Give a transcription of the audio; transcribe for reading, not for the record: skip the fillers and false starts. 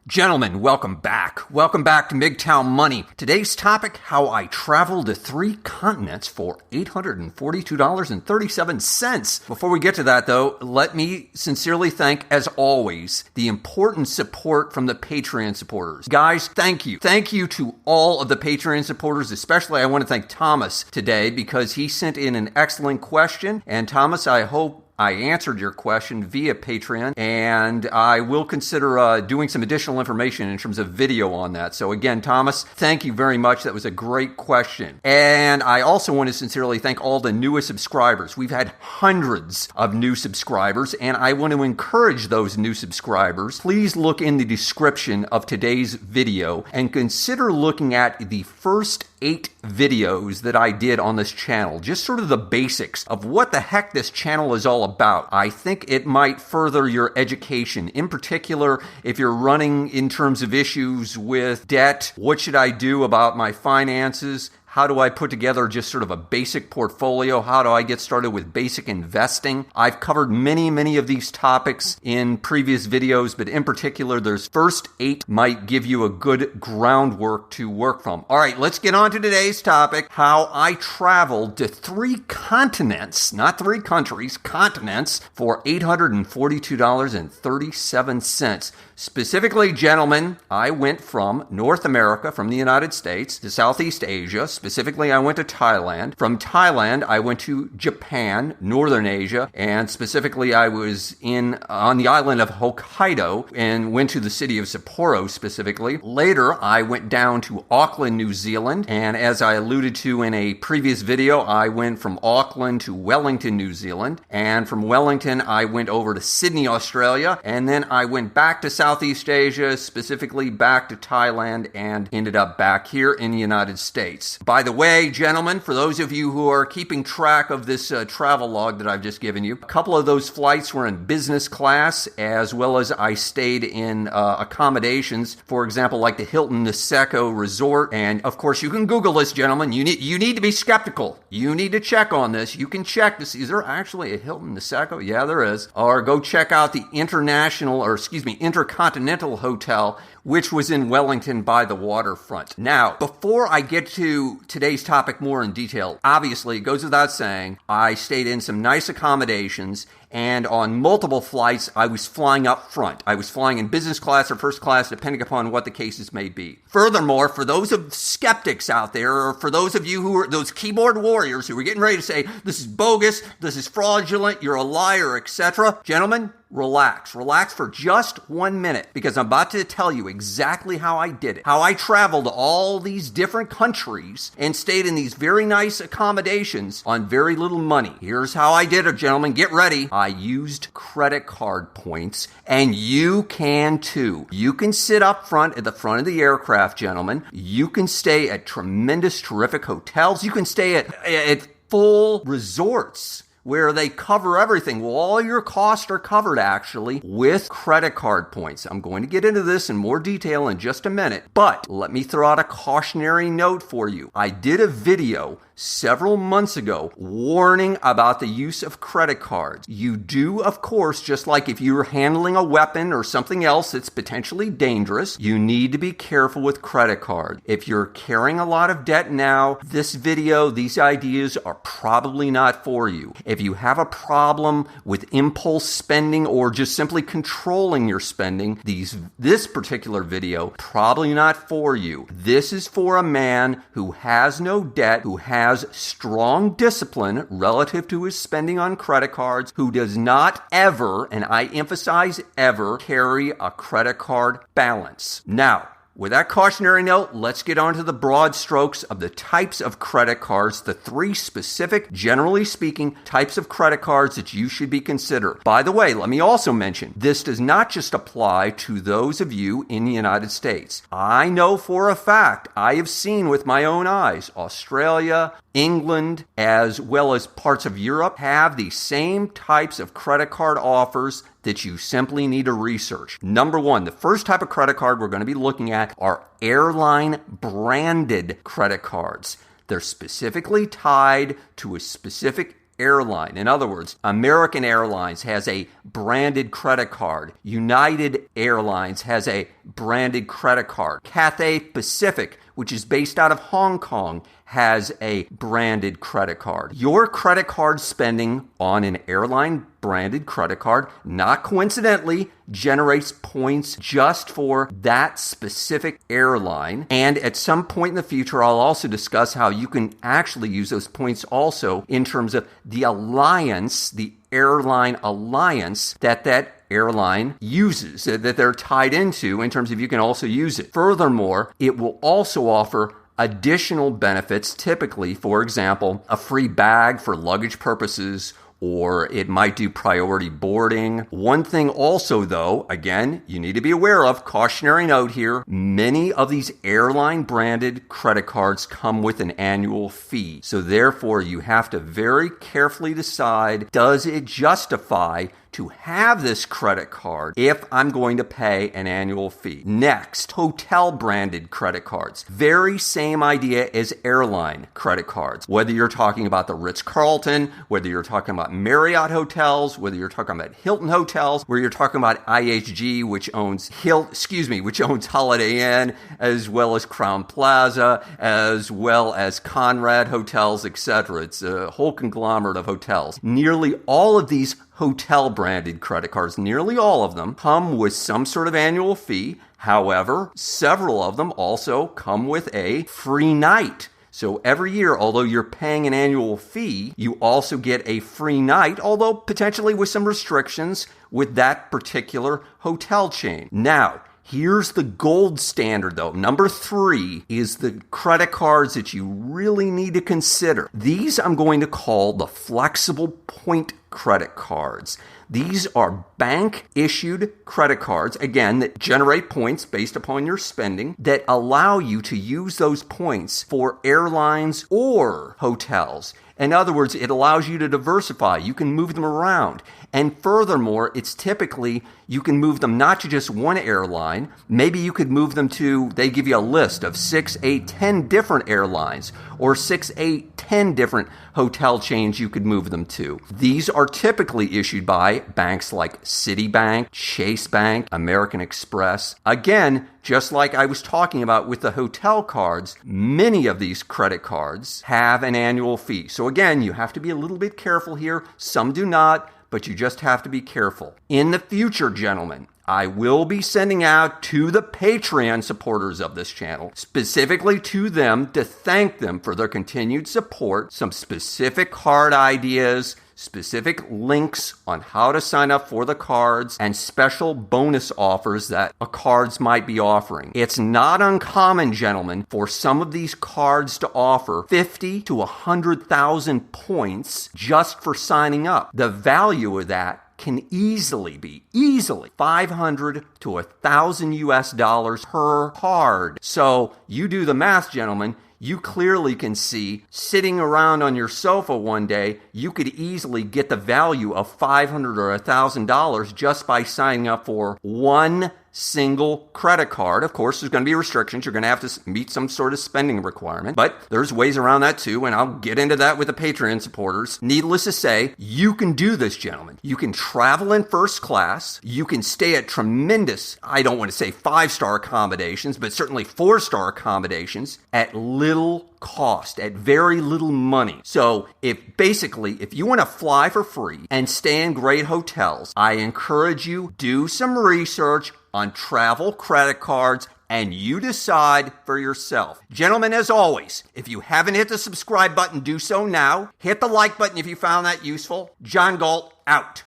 Gentlemen, welcome back. Welcome back to MGTOW Money. Today's topic, how I traveled to 3 continents for $842.37. Before we get to that, though, let me sincerely thank, as always, the important support from the Patreon supporters. Guys, thank you. Thank you to all of the Patreon supporters. Especially, I want to thank Thomas today because he sent in an excellent question. And Thomas, I hope I answered your question via Patreon, and I will consider doing some additional information in terms of video on that. So again, Thomas, thank you very much. That was a great question. And I also want to sincerely thank all the newest subscribers. We've had hundreds of new subscribers, and I want to encourage those new subscribers. Please look in the description of today's video and consider looking at the first 8 videos that I did on this channel. Just sort of the basics of what the heck this channel is all about. I think it might further your education. In particular, if you're running in terms of issues with debt, what should I do about my finances? How do I put together just sort of a basic portfolio? How do I get started with basic investing? I've covered many of these topics in previous videos, but in particular, there's first 8 might give you a good groundwork to work from. All right, let's get on to today's topic, how I traveled to 3 continents, not 3 countries, continents, for $842.37. Specifically, gentlemen, I went from North America, from the United States, to Southeast Asia. Specifically, I went to Thailand. From Thailand, I went to Japan, Northern Asia, and specifically, I was on the island of Hokkaido and went to the city of Sapporo specifically. Later, I went down to Auckland, New Zealand, and as I alluded to in a previous video, I went from Auckland to Wellington, New Zealand, and from Wellington, I went over to Sydney, Australia, and then I went back to Southeast Asia, specifically back to Thailand, and ended up back here in the United States. By the way, gentlemen, for those of you who are keeping track of this travel log that I've just given you, a couple of those flights were in business class, as well as I stayed in accommodations, for example, like the Hilton Niseko Resort. And of course, you can Google this, gentlemen. You need to be skeptical. You need to check on this. You can check this. Is there actually a Hilton Niseko? Yeah, there is. Or go check out the Intercontinental Hotel, which was in Wellington by the waterfront. Now, before I get to today's topic more in detail, obviously, it goes without saying, I stayed in some nice accommodations, and on multiple flights, I was flying up front. I was flying in business class or first class, depending upon what the cases may be. Furthermore, for those of skeptics out there, or for those of you who are those keyboard warriors who are getting ready to say, this is bogus, this is fraudulent, you're a liar, etc., gentlemen, relax. Relax for just 1 minute, because I'm about to tell you exactly how I did it. How I traveled to all these different countries and stayed in these very nice accommodations on very little money. Here's how I did it, gentlemen. Get ready. I used credit card points, and you can too. You can sit up front at the front of the aircraft, gentlemen. You can stay at tremendous, terrific hotels. You can stay at full resorts where they cover everything. Well, all your costs are covered, actually, with credit card points. I'm going to get into this in more detail in just a minute, but let me throw out a cautionary note for you. I did a video several months ago warning about the use of credit cards. You do, of course, just like if you're handling a weapon or something else that's potentially dangerous, you need to be careful with credit cards. If you're carrying a lot of debt now, this video, these ideas are probably not for you. If you have a problem with impulse spending or just simply controlling your spending, this particular video, probably not for you. This is for a man who has no debt, who has strong discipline relative to his spending on credit cards, who does not ever, and I emphasize ever, carry a credit card balance. Now, with that cautionary note, let's get on to the broad strokes of the types of credit cards, the 3 specific, generally speaking, types of credit cards that you should be considering. By the way, let me also mention, this does not just apply to those of you in the United States. I know for a fact, I have seen with my own eyes, Australia, England, as well as parts of Europe, have the same types of credit card offers that you simply need to research. Number 1, the first type of credit card we're going to be looking at are airline branded credit cards. They're specifically tied to a specific airline. In other words, American Airlines has a branded credit card. United Airlines has a branded credit card. Cathay Pacific, which is based out of Hong Kong, has a branded credit card. Your credit card spending on an airline branded credit card, not coincidentally, generates points just for that specific airline. And at some point in the future, I'll also discuss how you can actually use those points also in terms of the alliance, the airline alliance that airline uses, that they're tied into, in terms of you can also use it. Furthermore, it will also offer additional benefits, typically, for example, a free bag for luggage purposes, or it might do priority boarding. One thing also, though, again, you need to be aware of, cautionary note here, many of these airline branded credit cards come with an annual fee. So therefore, you have to very carefully decide, does it justify to have this credit card if I'm going to pay an annual fee? Next, hotel branded credit cards. Very same idea as airline credit cards. Whether you're talking about the Ritz-Carlton, whether you're talking about Marriott hotels, whether you're talking about Hilton hotels, where you're talking about IHG, which owns Holiday Inn, as well as Crowne Plaza, as well as Conrad Hotels, etc. It's a whole conglomerate of hotels. Nearly all of these hotel branded credit cards, nearly all of them, come with some sort of annual fee. However, several of them also come with a free night. So every year, although you're paying an annual fee, you also get a free night, although potentially with some restrictions with that particular hotel chain. Now, here's the gold standard, though. Number 3 is the credit cards that you really need to consider. These I'm going to call the flexible point credit cards. These are bank-issued credit cards, again, that generate points based upon your spending, that allow you to use those points for airlines or hotels. In other words, it allows you to diversify. You can move them around. And furthermore, it's typically, you can move them not to just one airline. Maybe you could move them to, they give you a list of 6, 8, 10 different airlines, or 6, 8, 10 different hotel chains you could move them to. These are typically issued by banks like Citibank, Chase Bank, American Express. Again, just like I was talking about with the hotel cards, many of these credit cards have an annual fee. So again, you have to be a little bit careful here. Some do not, but you just have to be careful. In the future, gentlemen, I will be sending out to the Patreon supporters of this channel, specifically to them, to thank them for their continued support, some specific card ideas, specific links on how to sign up for the cards, and special bonus offers that cards might be offering. It's not uncommon, gentlemen, for some of these cards to offer 50 to 100,000 points just for signing up. The value of that can easily be 500 to 1,000 US dollars per card. So you do the math, gentlemen. You clearly can see, sitting around on your sofa one day, you could easily get the value of $500 or $1,000 just by signing up for one single credit card. Of course, there's going to be restrictions. You're going to have to meet some sort of spending requirement, but there's ways around that too, and I'll get into that with the Patreon supporters. Needless to say, you can do this, gentlemen. You can travel in first class. You can stay at tremendous, I don't want to say 5-star accommodations, but certainly 4-star accommodations at little cost, at very little money. So if you want to fly for free and stay in great hotels, I encourage you, do some research on travel credit cards, and you decide for yourself. Gentlemen, as always, if you haven't hit the subscribe button, do so now. Hit the like button if you found that useful. John Galt, out.